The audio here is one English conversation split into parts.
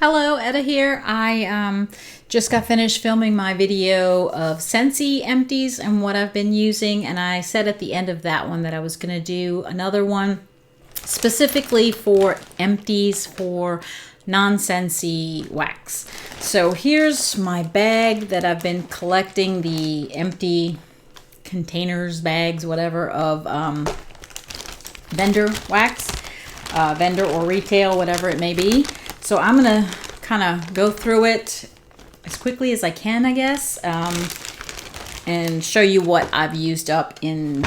Hello, Etta here. I just got finished filming my video of Scentsy Empties and what I've been using, and I said at the end of that one that I was going to do another one specifically for Empties for non-Scentsy wax. So here's my bag that I've been collecting, the empty containers, bags, whatever, of vendor wax, vendor or retail, whatever it may be. So I'm going to kind of go through it as quickly as I can, I guess, and show you what I've used up in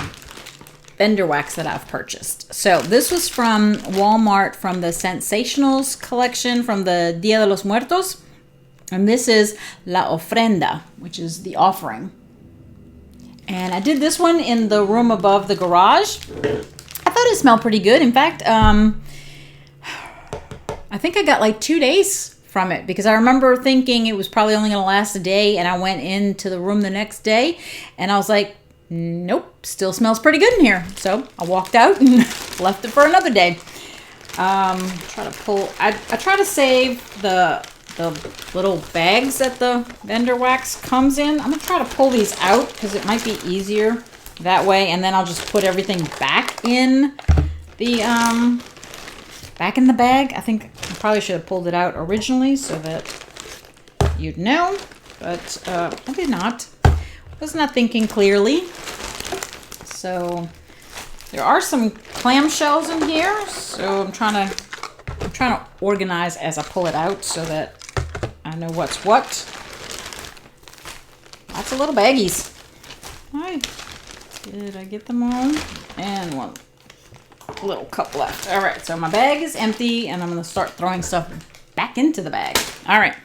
vendor wax that I've purchased. So this was from Walmart from the Sensationals collection from the Dia de los Muertos. And this is La Ofrenda, which is the offering. And I did this one in the room above the garage. I thought it smelled pretty good. In fact, I think I got like 2 days from it because I remember thinking it was probably only going to last a day, and I went into the room the next day and I was like, nope, still smells pretty good in here. So I walked out and left it for another day. I try to save the little bags that the vendor wax comes in. I'm going to try to pull these out because it might be easier that way, and then I'll just put everything back in the bag. I think I probably should have pulled it out originally so that you'd know, but I did not. Was not thinking clearly. So there are some clamshells in here, so I'm trying to organize as I pull it out so that I know what's what. Lots of little baggies. All right, did I get them all? And one little cup left. All right, so my bag is empty and I'm going to start throwing stuff back into the bag. All right,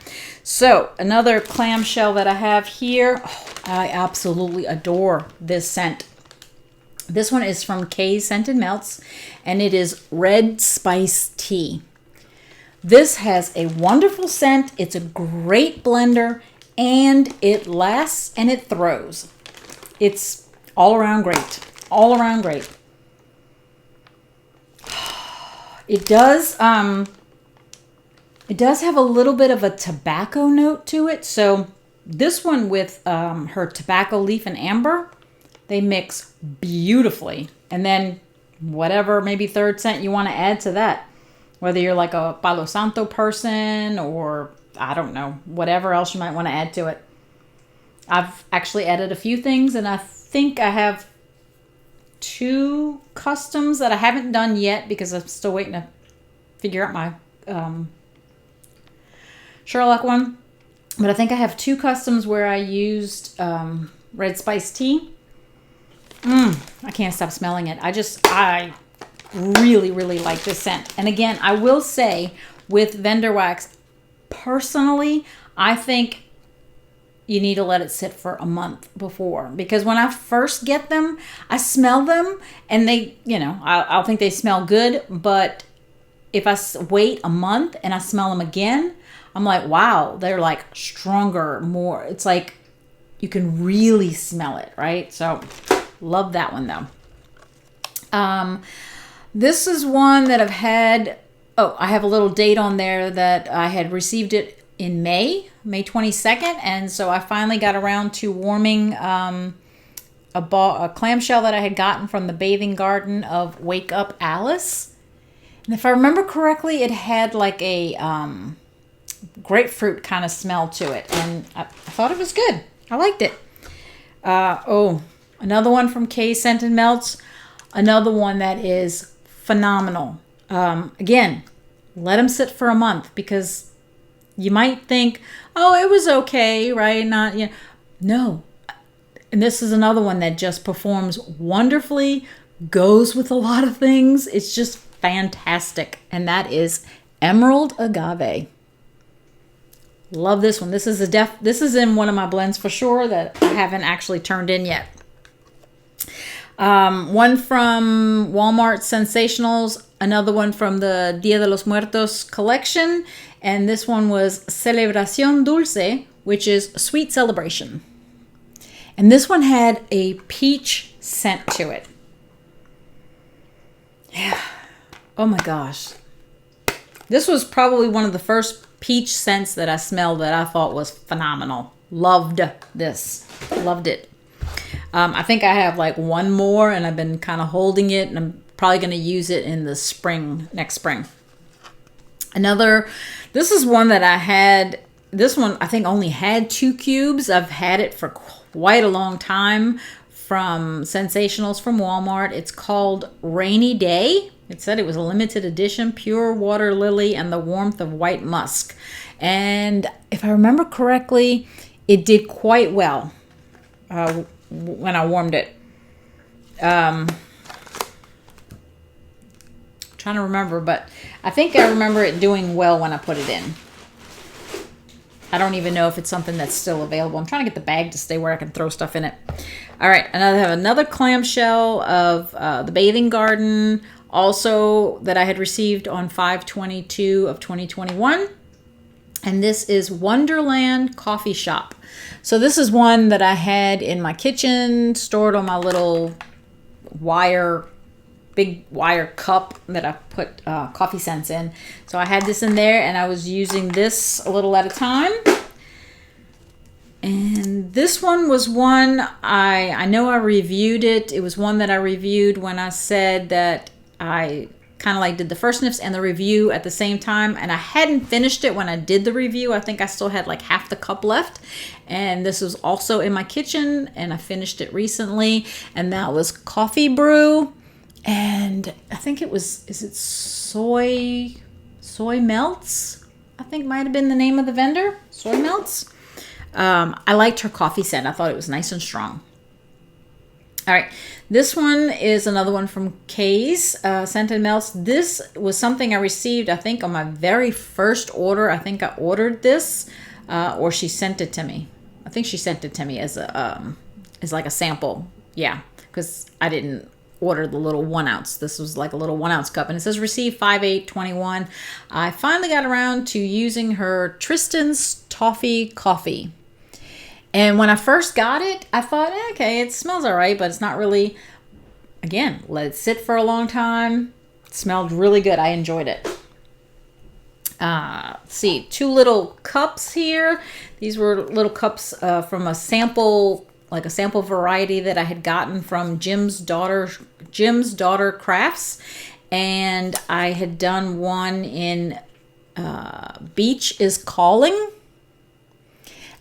so another clamshell that I have here. Oh, I absolutely adore this scent. This one is from Kay's Scented Melts, and it is Red Spice Tea. This has a wonderful scent. It's a great blender, and it lasts and it throws. It's all around great. All around great. It does have a little bit of a tobacco note to it. So this one with her tobacco leaf and amber, they mix beautifully. And then whatever maybe third scent you want to add to that, whether you're like a Palo Santo person or I don't know, whatever else you might want to add to it. I've actually added a few things, and I think I have 2 customs that I haven't done yet because I'm still waiting to figure out my Sherlock one. But I think I have 2 customs where I used Red Spice Tea. I can't stop smelling it. I really, really like this scent. And again, I will say with vendor wax, personally, I think you need to let it sit for a month before, because when I first get them, I smell them and they, I'll think they smell good. But if I wait a month and I smell them again, I'm like, wow, they're like stronger, more. It's like you can really smell it, right? So love that one though. This is one that I've had. Oh, I have a little date on there that I had received it in May 22nd, and so I finally got around to warming a clamshell that I had gotten from the bathing garden of Wake Up Alice. And if I remember correctly, it had like a grapefruit kind of smell to it, and I thought it was good. I liked it. Another one from Kay's Scented Melts. Another one that is phenomenal. Again, let them sit for a month, because you might think, oh, it was okay, right? No. And this is another one that just performs wonderfully, goes with a lot of things. It's just fantastic. And that is Emerald Agave. Love this one. This is in one of my blends for sure that I haven't actually turned in yet. One from Walmart Sensationals, another one from the Dia de los Muertos collection, and this one was Celebración Dulce, which is Sweet Celebration. And this one had a peach scent to it. Yeah. Oh my gosh. This was probably one of the first peach scents that I smelled that I thought was phenomenal. Loved this. Loved it. I think I have like one more, and I've been kind of holding it, and I'm probably going to use it in the spring, next spring. This is one that I had. This one I think only had 2 cubes. I've had it for quite a long time from Sensationals from Walmart. It's called Rainy Day. It said it was a limited edition, pure water lily and the warmth of white musk. And if I remember correctly, it did quite well when I warmed it. Trying to remember, but I think I remember it doing well when I put it in. I don't even know if it's something that's still available. I'm trying to get the bag to stay where I can throw stuff in it. All right, and I have another clamshell of the Bathing Garden, also that I had received on 5/22 of 2021. And this is Wonderland Coffee Shop. So this is one that I had in my kitchen, stored on my little big wire cup that I put coffee scents in. So I had this in there, and I was using this a little at a time. And this one was one I know I reviewed it. It was one that I reviewed when I said that I kind of like did the first sniffs and the review at the same time, and I hadn't finished it when I did the review. I think I still had like half the cup left, and this was also in my kitchen, and I finished it recently, and that was Coffee Brew. And I think it was, is it Soy Melts? I think might have been the name of the vendor, Soy Melts. I liked her coffee scent. I thought it was nice and strong. All right, this one is another one from Kay's Scented Melts. This was something I received, I think, on my very first order. I think I ordered this, or she sent it to me. I think she sent it to me as like a sample. Yeah, because I didn't order the little 1 ounce. This was like a little 1 ounce cup, and it says receive 5/8/21. I finally got around to using her Tristan's Toffee Coffee. And when I first got it, I thought, okay, it smells all right, but it's not really, again, let it sit for a long time. It smelled really good. I enjoyed it. Let's see, 2 little cups here. These were little cups from a sample, like a sample variety that I had gotten from Jim's Daughter Crafts. And I had done one in Beach is Calling.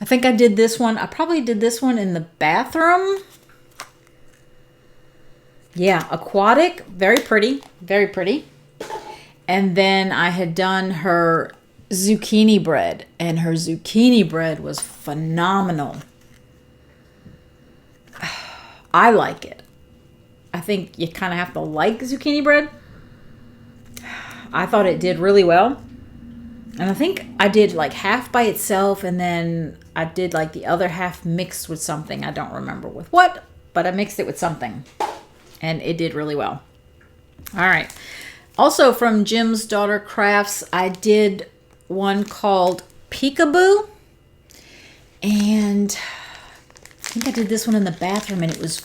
I think I did this one. I probably did this one in the bathroom. Yeah, aquatic, very pretty, very pretty. And then I had done her zucchini bread, and her zucchini bread was phenomenal. I like it. I think you kind of have to like zucchini bread. I thought it did really well. And I think I did like half by itself, and then I did like the other half mixed with something. I don't remember with what, but I mixed it with something, and it did really well. All right. Also from Jim's Daughter Crafts, I did one called Peekaboo, and I think I did this one in the bathroom, and it was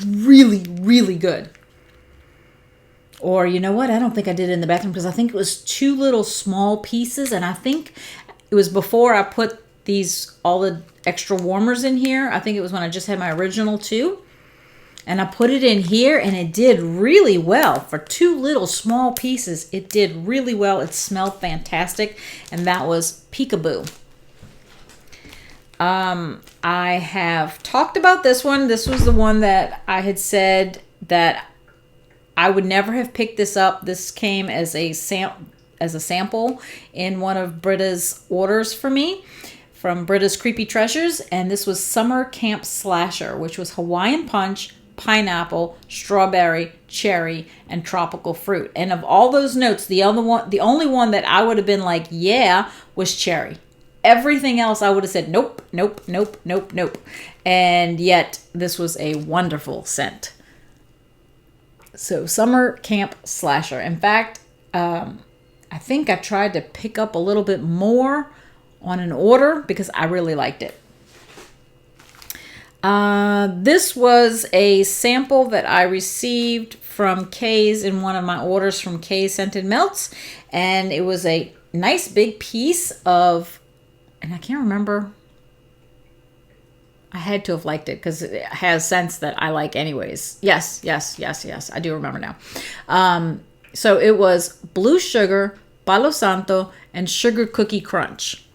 really, really good. Or you know what? I don't think I did it in the bathroom, because I think it was 2 little small pieces, and I think it was before I put all the extra warmers in here. I think it was when I just had my original 2. And I put it in here, and it did really well. For 2 little small pieces, it did really well. It smelled fantastic, and that was Peekaboo. I have talked about this one. This was the one that I had said that I would never have picked this up. This came as a sample in one of Britta's orders for me from Britta's Creepy Treasures, and this was Summer Camp Slasher, which was Hawaiian Punch, pineapple, strawberry, cherry, and tropical fruit. And of all those notes, the only one that I would have been like, yeah, was cherry. Everything else I would have said, nope, nope, nope, nope, nope. And yet, this was a wonderful scent. So, Summer Camp Slasher. In fact, I think I tried to pick up a little bit more on an order because I really liked it. This was a sample that I received from Kay's in one of my orders from Kay's Scented Melts. And it was a nice big piece of, and I can't remember. I had to have liked it because it has scents that I like anyways. Yes. I do remember now. So it was blue sugar, Palo Santo, and sugar cookie crunch.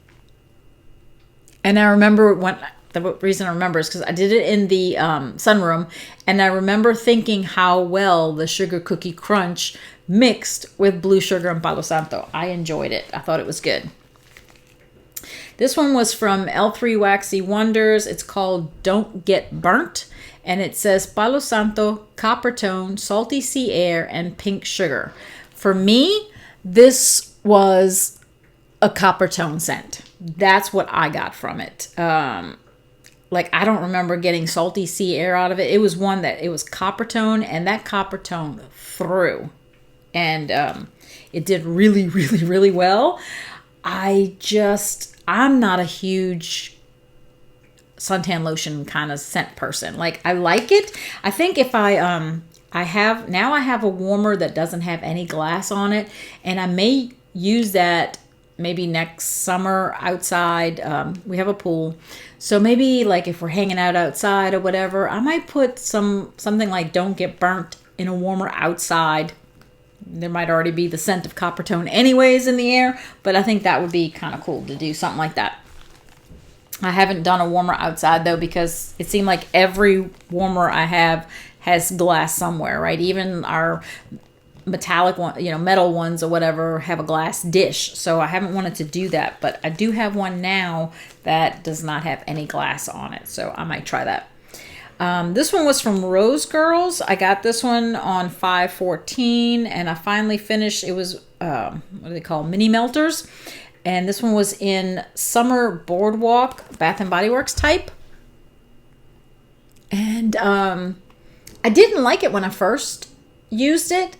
And I remember the reason I remember is because I did it in the sunroom, and I remember thinking how well the sugar cookie crunch mixed with blue sugar and Palo Santo. I enjoyed it. I thought it was good. This one was from L3 Waxy Wonders. It's called Don't Get Burnt, and it says Palo Santo, copper tone, salty sea air, and pink sugar. For me, this was a copper tone scent. That's what I got from it. Like, I don't remember getting salty sea air out of it. It was one that it was copper tone, and that copper tone through. And it did really, really, really well. I'm not a huge suntan lotion kind of scent person. Like, I like it. I think if I have a warmer that doesn't have any glass on it, and I may use that maybe next summer outside. We have a pool. So maybe like if we're hanging out outside or whatever, I might put something like Don't Get Burnt in a warmer outside. There might already be the scent of copper tone anyways in the air, but I think that would be kind of cool to do something like that. I haven't done a warmer outside though, because it seemed like every warmer I have has glass somewhere, right? Even our metallic one, metal ones or whatever, have a glass dish. So I haven't wanted to do that, but I do have one now that does not have any glass on it. So I might try that. This one was from Rose Girls. I got this one on 5/14, and I finally finished. It was, what do they call, mini melters. And this one was in Summer Boardwalk Bath and Body Works type. And I didn't like it when I first used it.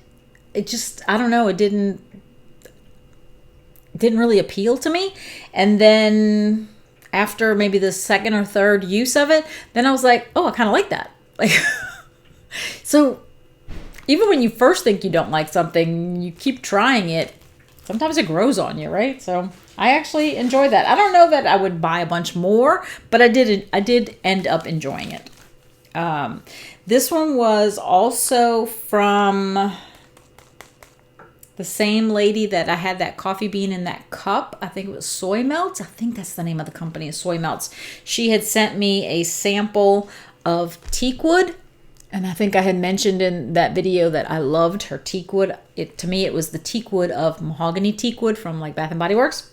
It just, I don't know, it didn't really appeal to me. And then after maybe the second or third use of it, then I was like, oh, I kind of like that. Like, so even when you first think you don't like something, you keep trying it, sometimes it grows on you, right? So I actually enjoyed that. I don't know that I would buy a bunch more, but I did end up enjoying it. This one was also from the same lady that I had that coffee bean in that cup. I think it was Soy Melts. I think that's the name of the company, is Soy Melts. She had sent me a sample of teakwood. And I think I had mentioned in that video that I loved her teakwood. To me, it was the teakwood of mahogany teakwood from like Bath and Body Works.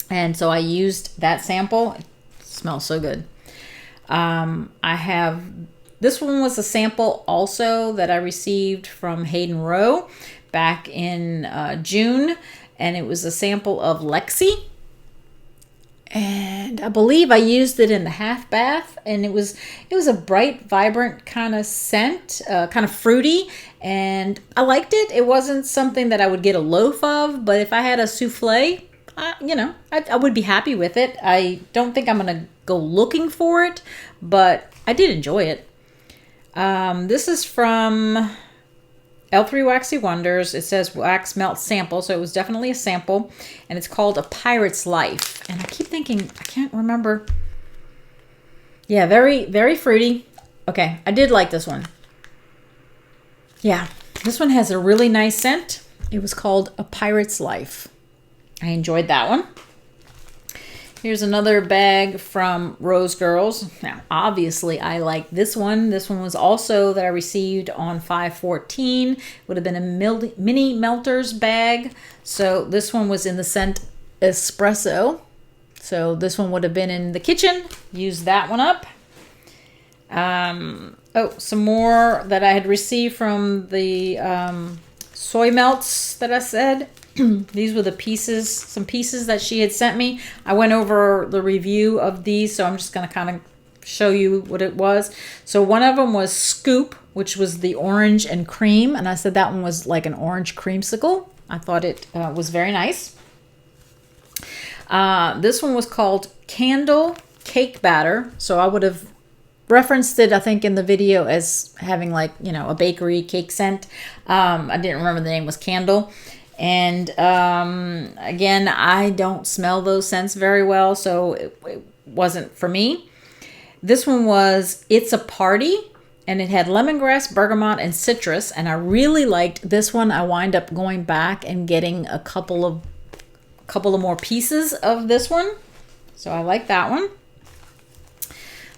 And so I used that sample. It smells so good. This one was a sample also that I received from Hayden Rowe back in June, and it was a sample of Lexi, and I believe I used it in the half bath, and it was a bright, vibrant kind of scent, kind of fruity, and I liked it. It wasn't something that I would get a loaf of, but if I had a souffle, I would be happy with it. I don't think I'm gonna go looking for it, but I did enjoy it. This is from L3 Waxy Wonders. It says wax melt sample, so it was definitely a sample, and it's called A Pirate's Life. And I keep thinking, I can't remember. Yeah, very, very fruity. Okay, I did like this one. Yeah, this one has a really nice scent. It was called A Pirate's Life. I enjoyed that one. Here's another bag from Rose Girls. Now, obviously, I like this one. This one was also that I received on 5/14. Would have been a mini melters bag. So this one was in the scent Espresso. So this one would have been in the kitchen. Use that one up. Some more that I had received from the soy melts that I said. These were some pieces that she had sent me. I went over the review of these, so I'm just going to kind of show you what it was. So one of them was Scoop, which was the orange and cream, and I said that one was like an orange creamsicle. I thought it was very nice. This one was called Candle Cake Batter, so I would have referenced it, I think, in the video as having like, you know, a bakery cake scent. I didn't remember the name, was Candle. And again, I don't smell those scents very well, so it wasn't for me. This one was It's a Party, and it had lemongrass, bergamot, and citrus, and I really liked this one. I wind up going back and getting a couple of more pieces of this one, so I like that one.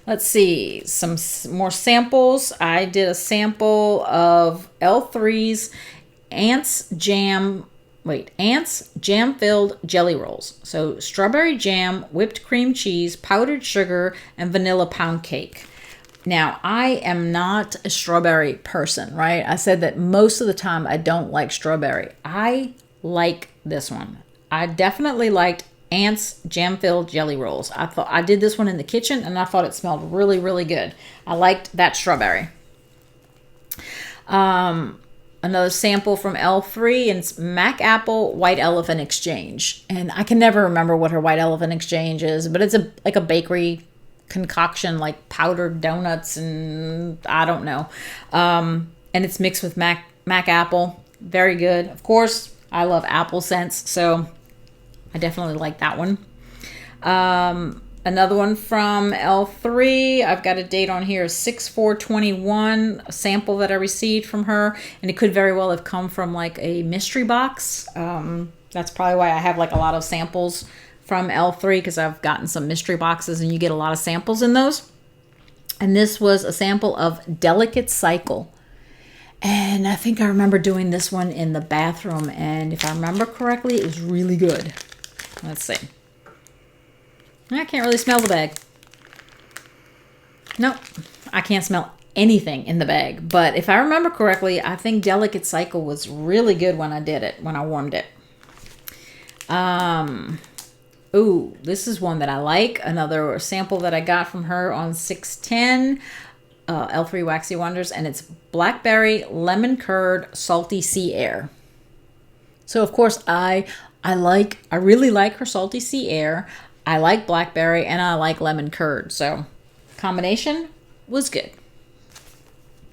Let's see, some more samples. I did a sample of L3's Ants jam-filled jelly rolls. So strawberry jam, whipped cream cheese, powdered sugar, and vanilla pound cake. Now, I am not a strawberry person, right? I said that most of the time I don't like strawberry. I like this one. I definitely liked Ants jam-filled jelly rolls. I did this one in the kitchen, and I thought it smelled really, really good. I liked that strawberry. Another sample from L3, and it's Mac Apple White Elephant Exchange. And I can never remember what her White Elephant Exchange is, but it's like a bakery concoction, like powdered donuts, and I don't know. And it's mixed with Mac Apple. Very good. Of course, I love apple scents, so I definitely like that one. Another one from L3. I've got a date on here, 6/4/21, a sample that I received from her. And it could very well have come from like a mystery box. That's probably why I have like a lot of samples from L3, because I've gotten some mystery boxes and you get a lot of samples in those. And this was a sample of Delicate Cycle. And I think I remember doing this one in the bathroom. And if I remember correctly, it was really good. Let's see. I can't really smell the bag. Nope. I can't smell anything in the bag. But if I remember correctly, I think Delicate Cycle was really good when I did it, when I warmed it. Ooh, this is one that I like. Another sample that I got from her on 6/10, L3 Waxy Wonders, and it's Blackberry Lemon Curd Salty Sea Air. So of course I really like her Salty Sea Air. I like blackberry and I like lemon curd. So combination was good.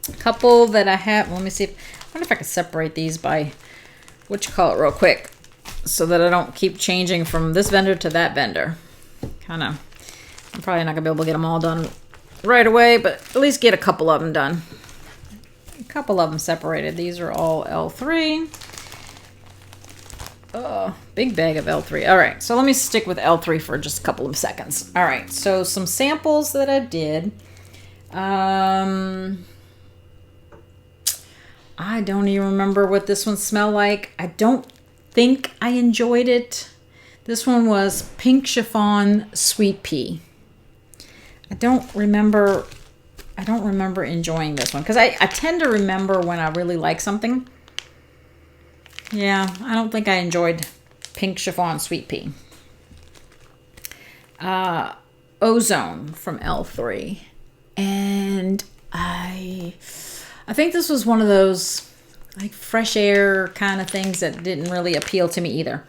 A couple that I have, let me see. I wonder if I can separate these by what you call it real quick, so that I don't keep changing from this vendor to that vendor. I'm probably not gonna be able to get them all done right away, but at least get a couple of them done. A couple of them separated. These are all L3. Big bag of L3. All right, so let me stick with L3 for just a couple of seconds. All right, so some samples that I did. I don't even remember what this one smelled like. I don't think I enjoyed it. This one was Pink Chiffon Sweet Pea. I don't remember enjoying this one, because I tend to remember when I really like something. Yeah, I don't think I enjoyed Pink Chiffon Sweet Pea. Ozone from L3. And I think this was one of those like fresh air kind of things that didn't really appeal to me either.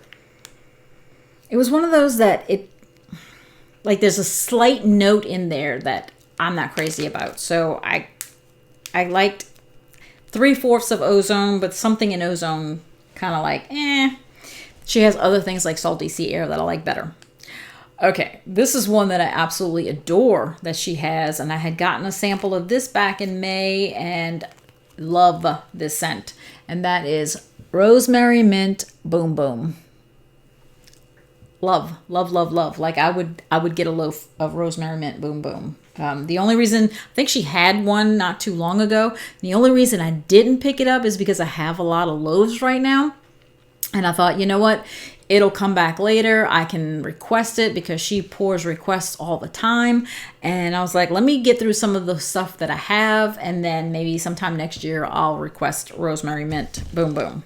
It was one of those that there's a slight note in there that I'm not crazy about. So I liked 3/4 of Ozone, but something in Ozone kind of like, She has other things like Salty Sea Air that I like better. Okay, this is one that I absolutely adore that she has, and I had gotten a sample of this back in May and love this scent, and that is Rosemary Mint Boom Boom. Love, love, love, love. Like I would get a loaf of Rosemary Mint Boom Boom. The only reason, I think she had one not too long ago. The only reason I didn't pick it up is because I have a lot of loaves right now. And I thought, you know what? It'll come back later. I can request it because she pours requests all the time. And I was like, let me get through some of the stuff that I have. And then maybe sometime next year, I'll request Rosemary Mint Boom Boom.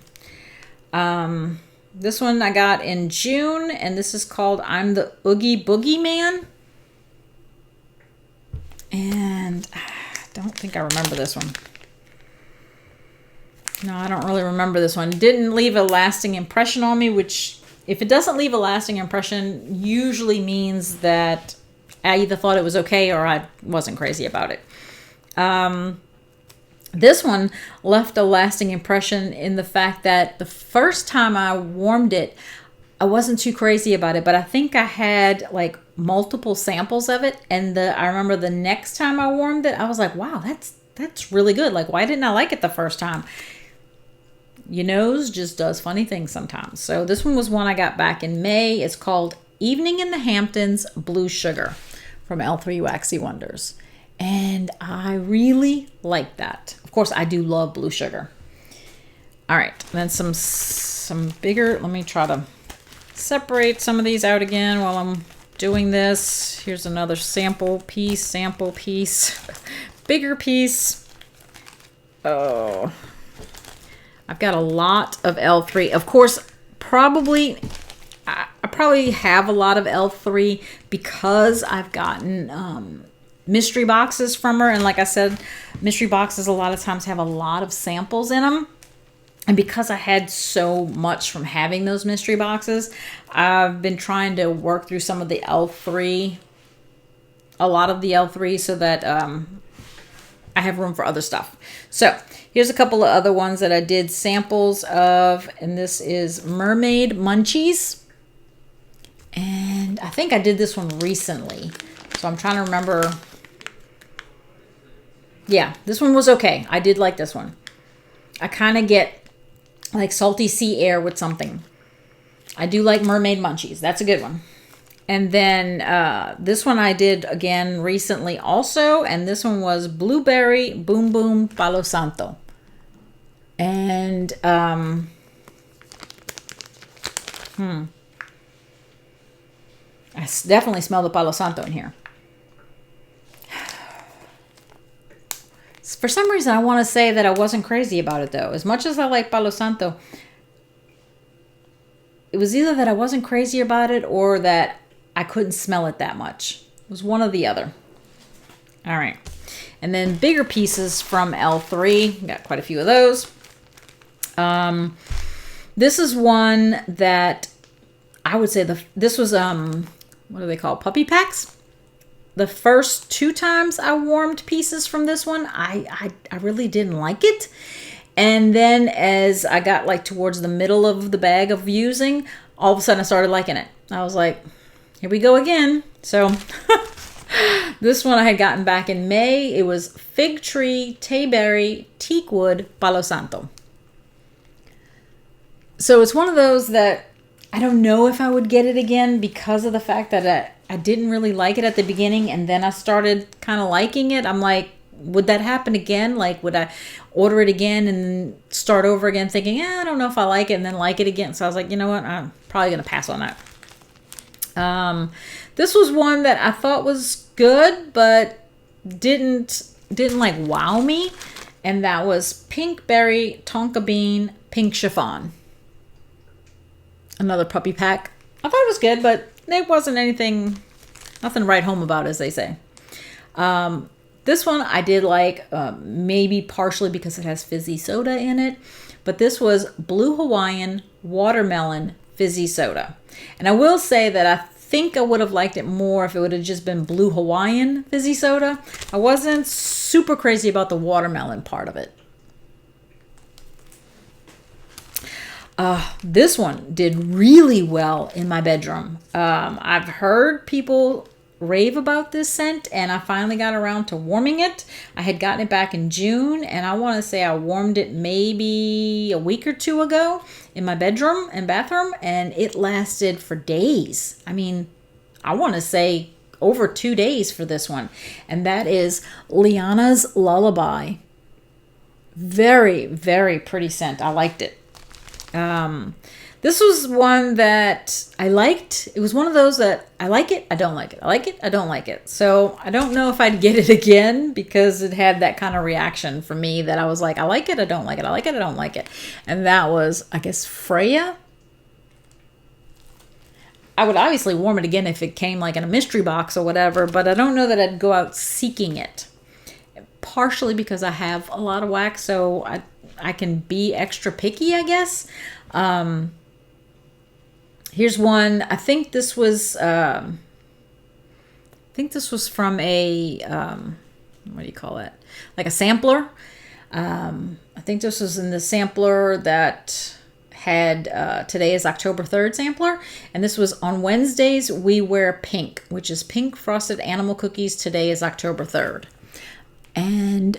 This one I got in June. And this is called I'm the Oogie Boogie Man. And I don't think I remember this one. No, I don't really remember this one. Didn't leave a lasting impression on me, which if it doesn't leave a lasting impression, usually means that I either thought it was okay or I wasn't crazy about it. This one left a lasting impression in the fact that the first time I warmed it, I wasn't too crazy about it, but I think I had like multiple samples of it. And I remember the next time I warmed it, I was like, wow, that's really good. Like, why didn't I like it the first time? Your nose just does funny things sometimes. So this one was one I got back in May. It's called Evening in the Hamptons Blue Sugar from L3 Waxy Wonders. And I really like that. Of course, I do love blue sugar. All right, then some bigger, let me try to separate some of these out again while I'm doing this. Here's another sample piece, bigger piece. Oh, I've got a lot of L3. Of course, I probably have a lot of L3 because I've gotten mystery boxes from her. And like I said, mystery boxes a lot of times have a lot of samples in them. And because I had so much from having those mystery boxes, I've been trying to work through some of the L3, a lot of the L3, so that I have room for other stuff. So here's a couple of other ones that I did samples of, and this is Mermaid Munchies. And I think I did this one recently, so I'm trying to remember. Yeah, this one was okay. I did like this one. I kind of get like salty sea air with something. I do like Mermaid Munchies. That's a good one. And then this one I did again recently also. And this one was Blueberry Boom Boom Palo Santo. And I definitely smell the Palo Santo in here. For some reason, I want to say that I wasn't crazy about it, though. As much as I like Palo Santo, it was either that I wasn't crazy about it or that I couldn't smell it that much. It was one or the other. All right. And then bigger pieces from L3. Got quite a few of those. This is one that I would say this was, what do they call, puppy packs? The first 2 times I warmed pieces from this one, I really didn't like it. And then as I got like towards the middle of the bag of using, all of a sudden I started liking it. I was like, here we go again. So this one I had gotten back in May. It was Fig Tree, Tayberry, Teakwood, Palo Santo. So it's one of those that I don't know if I would get it again because of the fact that I didn't really like it at the beginning, and then I started kind of liking it. I'm like, would that happen again? Like, would I order it again and start over again thinking, I don't know if I like it, and then like it again? So I was like, you know what? I'm probably going to pass on that. This was one that I thought was good, but didn't like wow me. And that was Pink Berry, Tonka Bean, Pink Chiffon. Another puppy pack. I thought it was good, but it wasn't nothing to write home about, as they say. This one I did like, maybe partially because it has fizzy soda in it, but this was Blue Hawaiian Watermelon Fizzy Soda. And I will say that I think I would have liked it more if it would have just been Blue Hawaiian Fizzy Soda. I wasn't super crazy about the watermelon part of it. This one did really well in my bedroom. I've heard people rave about this scent, and I finally got around to warming it. I had gotten it back in June, and I want to say I warmed it maybe a week or 2 ago in my bedroom and bathroom, and it lasted for days. I mean, I want to say over 2 days for this one, and that is Liana's Lullaby. Very, very pretty scent. I liked it. This was one that I liked. It was one of those that I like it, I don't like it. I like it, I don't like it. So I don't know if I'd get it again because it had that kind of reaction for me that I was like, I like it, I don't like it. I like it, I don't like it. And that was, I guess, Freya. I would obviously warm it again if it came like in a mystery box or whatever, but I don't know that I'd go out seeking it. Partially because I have a lot of wax, so I can be extra picky, I guess. Here's one. I think this was think this was from a, what do you call it? Like a sampler. I think this was in the sampler that had today is October 3rd sampler. And this was on Wednesdays, we wear pink, which is pink frosted animal cookies. Today is October 3rd. And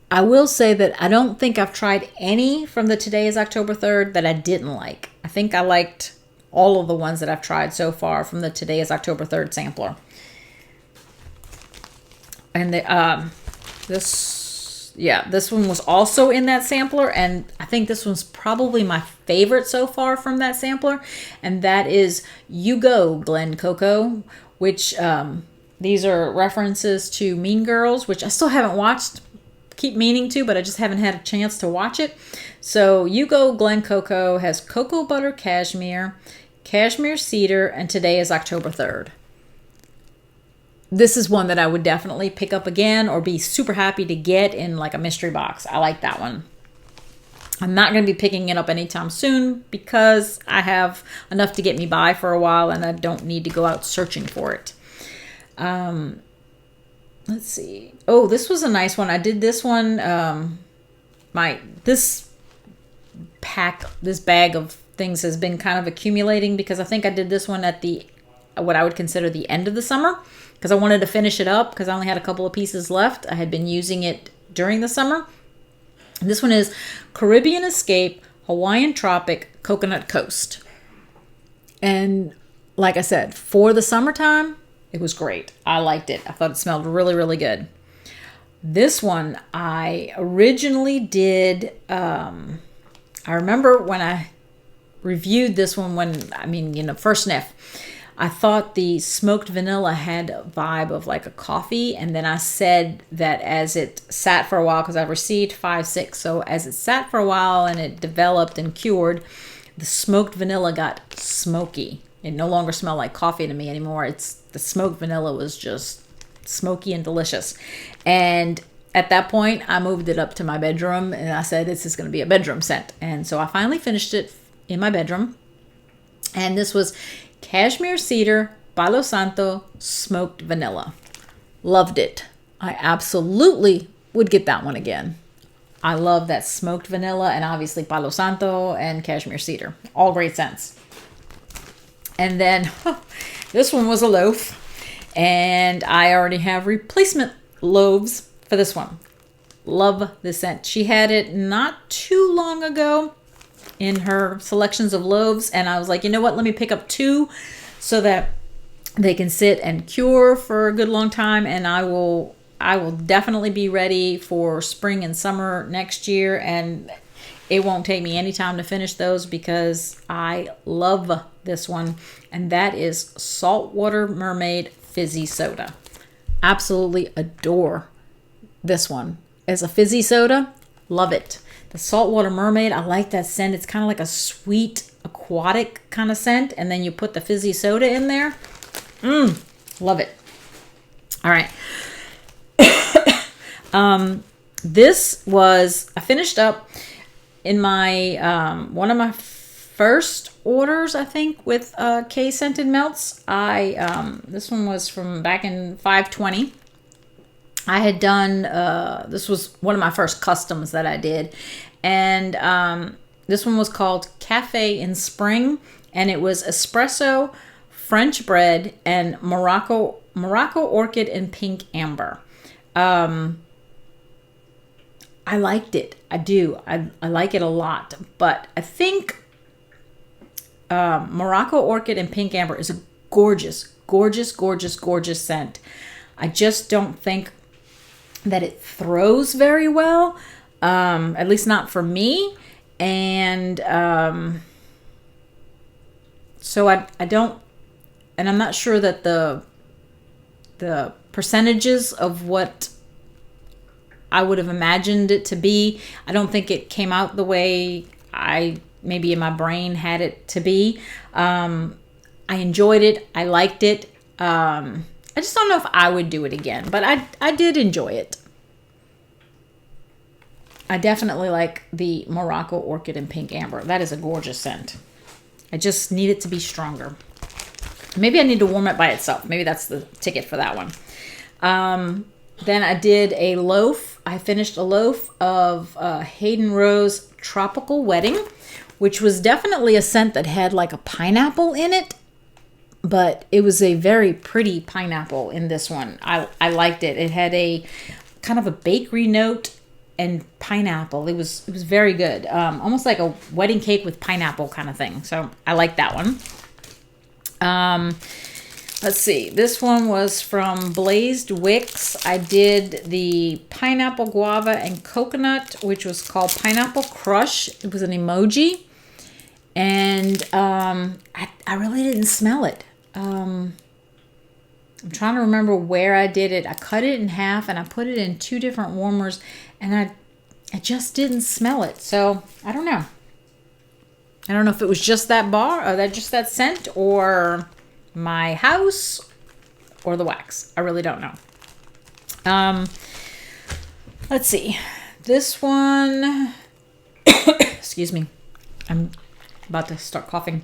I will say that I don't think I've tried any from the Today is October 3rd that I didn't like. I think I liked all of the ones that I've tried so far from the Today is October 3rd sampler. And this one was also in that sampler, and I think this one's probably my favorite so far from that sampler, and that is You Go, Glen Coco, which these are references to Mean Girls, which I still haven't watched, keep meaning to, but I just haven't had a chance to watch it. So You Go, Glen Coco has cocoa butter cashmere, cashmere cedar, and today is October 3rd. This is one that I would definitely pick up again or be super happy to get in like a mystery box. I like that one. I'm not going to be picking it up anytime soon because I have enough to get me by for a while and I don't need to go out searching for it. Let's see. Oh, this was a nice one. I did this one. This bag of things has been kind of accumulating because I think I did this one at what I would consider the end of the summer, because I wanted to finish it up because I only had a couple of pieces left. I had been using it during the summer. And this one is Caribbean Escape Hawaiian Tropic Coconut Coast. And like I said, for the summertime, it was great. I liked it. I thought it smelled really, really good. This one I originally did. I remember when I reviewed this one first sniff. I thought the smoked vanilla had a vibe of like a coffee. And then I said that as it sat for a while, because I received 5-6. So as it sat for a while and it developed and cured, the smoked vanilla got smoky. It no longer smelled like coffee to me anymore. The smoked vanilla was just smoky and delicious. And at that point, I moved it up to my bedroom and I said, this is going to be a bedroom scent. And so I finally finished it in my bedroom. And this was Cashmere Cedar, Palo Santo, Smoked Vanilla. Loved it. I absolutely would get that one again. I love that smoked vanilla and obviously Palo Santo and Cashmere Cedar. All great scents. And then this one was a loaf. And I already have replacement loaves for this one. Love this scent. She had it not too long ago in her selections of loaves, and I was like, you know what, let me pick up 2 so that they can sit and cure for a good long time, and I will definitely be ready for spring and summer next year, and it won't take me any time to finish those because I love this one, and that is Saltwater Mermaid Fizzy Soda. Absolutely adore this one. As a fizzy soda, love it. The Saltwater Mermaid, I like that scent. It's kind of like a sweet, aquatic kind of scent. And then you put the fizzy soda in there. Love it. All right. I finished up in my, one of my first orders, I think, with K Scented Melts. This one was from back in 520. I had done, this was one of my first customs that I did. And this one was called Cafe in Spring. And it was espresso, French bread, and Morocco orchid and pink amber. I liked it. I do. I like it a lot. But I think Morocco orchid and pink amber is a gorgeous, gorgeous, gorgeous, gorgeous scent. I just don't think that it throws very well, at least not for me. And so I don't, and I'm not sure that the percentages of what I would have imagined it to be, I don't think it came out the way I maybe in my brain had it to be. I enjoyed it. I liked it. I just don't know if I would do it again, but I did enjoy it. I definitely like the Morocco orchid and pink amber. That is a gorgeous scent. I just need it to be stronger. Maybe I need to warm it by itself. Maybe that's the ticket for that one. Then I did a loaf. I finished a loaf of Hayden Rose Tropical Wedding, which was definitely a scent that had like a pineapple in it, but it was a very pretty pineapple in this one. I liked it. It had a kind of a bakery note and pineapple. It was very good. Almost like a wedding cake with pineapple kind of thing. So I like that one. Let's see. This one was from Blazed Wicks. I did the pineapple, guava, and coconut, which was called Pineapple Crush. It was an emoji. And I really didn't smell it. I'm trying to remember where I did it. I cut it in half and I put it in 2 different warmers, and I just didn't smell it. So I don't know. I don't know if it was just that bar or that scent, or my house, or the wax. I really don't know. Let's see. This one, excuse me. I'm about to start coughing.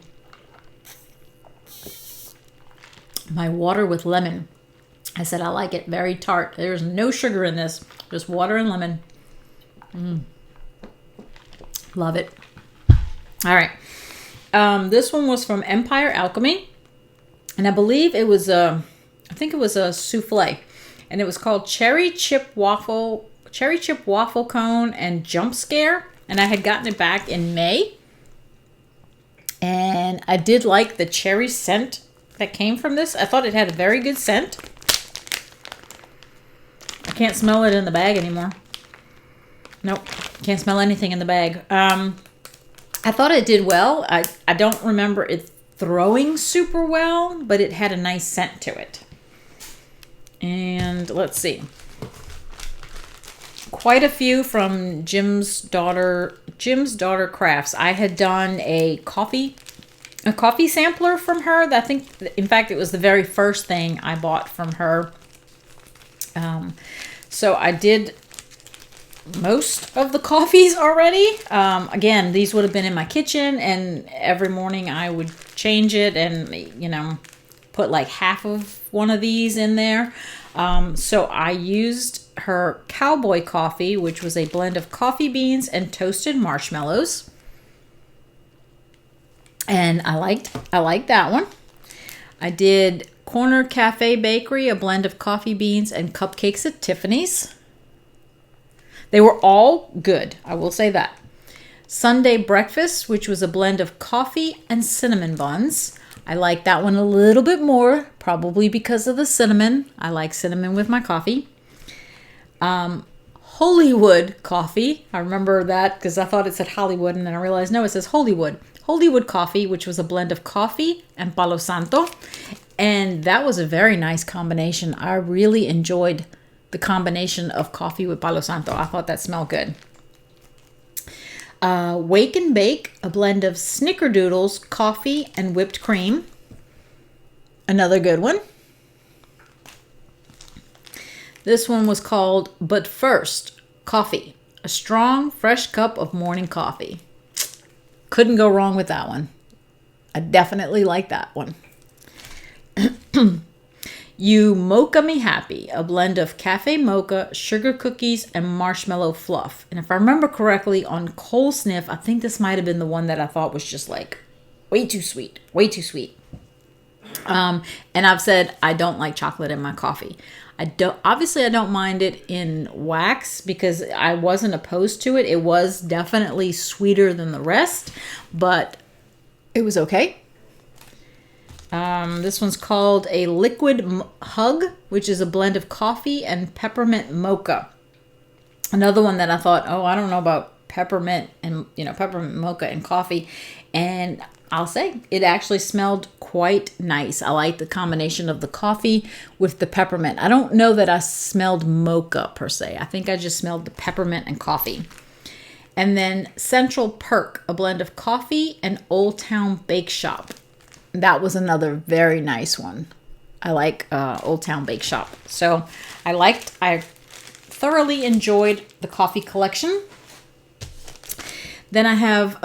My water with lemon. I said I like it very tart. There's no sugar in this. Just water and lemon. Love it. All right. This one was from Empire Alchemy. And I believe it was I think it was a souffle. And it was called Cherry Chip Waffle Cone and Jump Scare. And I had gotten it back in May. And I did like the cherry scent that came from this. I thought it had a very good scent. I can't smell it in the bag anymore. Nope. Can't smell anything in the bag. I thought it did well. I don't remember it throwing super well, but it had a nice scent to it. And let's see. Quite a few from Jim's Daughter Crafts. I had done a coffee sampler from her. I think, in fact, it was the very first thing I bought from her. So I did most of the coffees already. Again, these would have been in my kitchen, and every morning I would change it and, put like half of one of these in there. So I used her Cowboy Coffee, which was a blend of coffee beans and toasted marshmallows. And I liked that one. I did Corner Cafe Bakery, a blend of coffee beans and cupcakes at Tiffany's. They were all good, I will say that. Sunday Breakfast, which was a blend of coffee and cinnamon buns. I like that one a little bit more, probably because of the cinnamon. I like cinnamon with my coffee. Hollywood Coffee. I remember that because I thought it said Hollywood, and then I realized, no, it says Hollywood. Hollywood Coffee, which was a blend of coffee and Palo Santo. And that was a very nice combination. I really enjoyed the combination of coffee with Palo Santo. I thought that smelled good. Wake and Bake, a blend of snickerdoodles, coffee, and whipped cream. Another good one. This one was called But First, Coffee. A strong, fresh cup of morning coffee. Couldn't go wrong with that one. I definitely like that one. You Mocha Me Happy, a blend of cafe mocha, sugar cookies, and marshmallow fluff. And if I remember correctly, on Cold Sniff, I think this might have been the one that I thought was just like way too sweet, way too sweet. And I've said I don't like chocolate in my coffee. I don't mind it in wax because I wasn't opposed to it. It was definitely sweeter than the rest, but it was okay. This one's called a Liquid Hug, which is a blend of coffee and peppermint mocha. Another one that I thought, I don't know about peppermint and, peppermint mocha and coffee. And I'll say it actually smelled quite nice. I like the combination of the coffee with the peppermint. I don't know that I smelled mocha per se. I think I just smelled the peppermint and coffee. And then Central Perk, a blend of coffee and Old Town Bake Shop. That was another very nice one. I like Old Town Bake Shop. So I thoroughly enjoyed the coffee collection. Then I have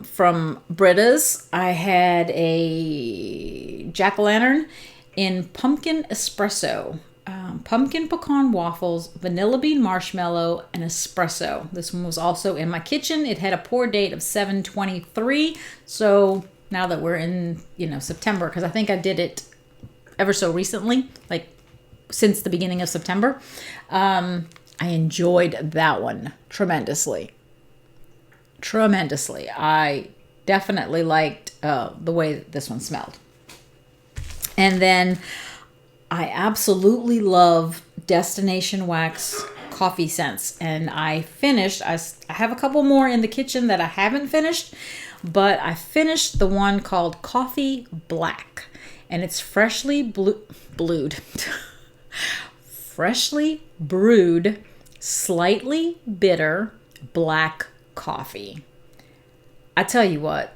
from Britta's, I had a jack-o'-lantern in pumpkin espresso. Pumpkin pecan waffles, vanilla bean marshmallow, and espresso. This one was also in my kitchen. It had a pour date of 7/23. So now that we're in, September, because I think I did it ever so recently, like since the beginning of September. I enjoyed that one tremendously. I definitely liked the way that this one smelled. And then I absolutely love Destination Wax coffee scents. And I have a couple more in the kitchen that I haven't finished, but I finished the one called Coffee Black. And it's freshly brewed, slightly bitter black coffee. I tell you what,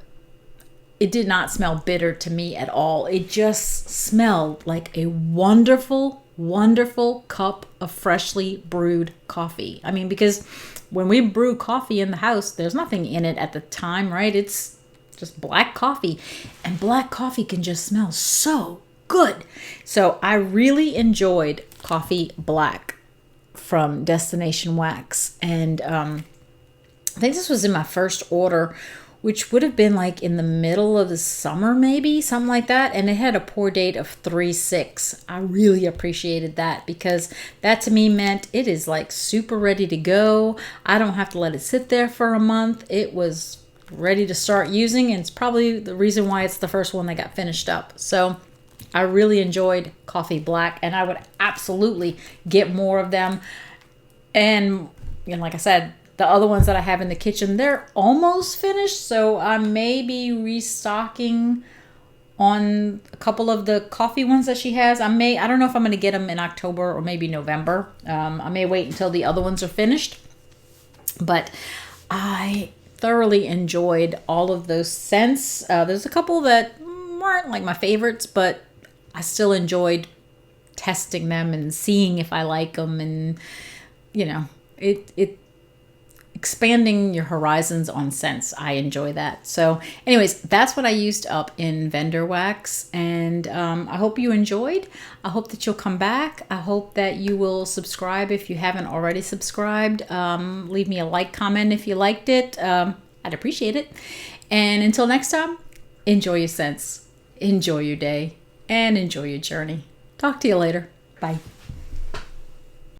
it did not smell bitter to me at all. It just smelled like a wonderful, wonderful cup of freshly brewed coffee. I mean, because when we brew coffee in the house, there's nothing in it at the time, right? It's just black coffee. And black coffee can just smell so good. So I really enjoyed Coffee Black from Destination Wax. And I think this was in my first order, which would have been like in the middle of the summer, maybe, something like that. And it had a pour date of 3/6. I really appreciated that because that to me meant it is like super ready to go. I don't have to let it sit there for a month. It was ready to start using, and it's probably the reason why it's the first one that got finished up. So I really enjoyed Coffee Black, and I would absolutely get more of them. And like I said, the other ones that I have in the kitchen, they're almost finished, so I may be restocking on a couple of the coffee ones that she has. I don't know if I'm going to get them in October or maybe November. I may wait until the other ones are finished. But I thoroughly enjoyed all of those scents. There's a couple that weren't like my favorites, but I still enjoyed testing them and seeing if I like them, and it expanding your horizons on scents. I enjoy that. So anyways, that's what I used up in vendor wax, and I hope you enjoyed. I hope that you'll come back. I hope that you will subscribe if you haven't already subscribed. Leave me a like, comment if you liked it. I'd appreciate it. And until next time, enjoy your scents, enjoy your day, and enjoy your journey. Talk to you later. Bye.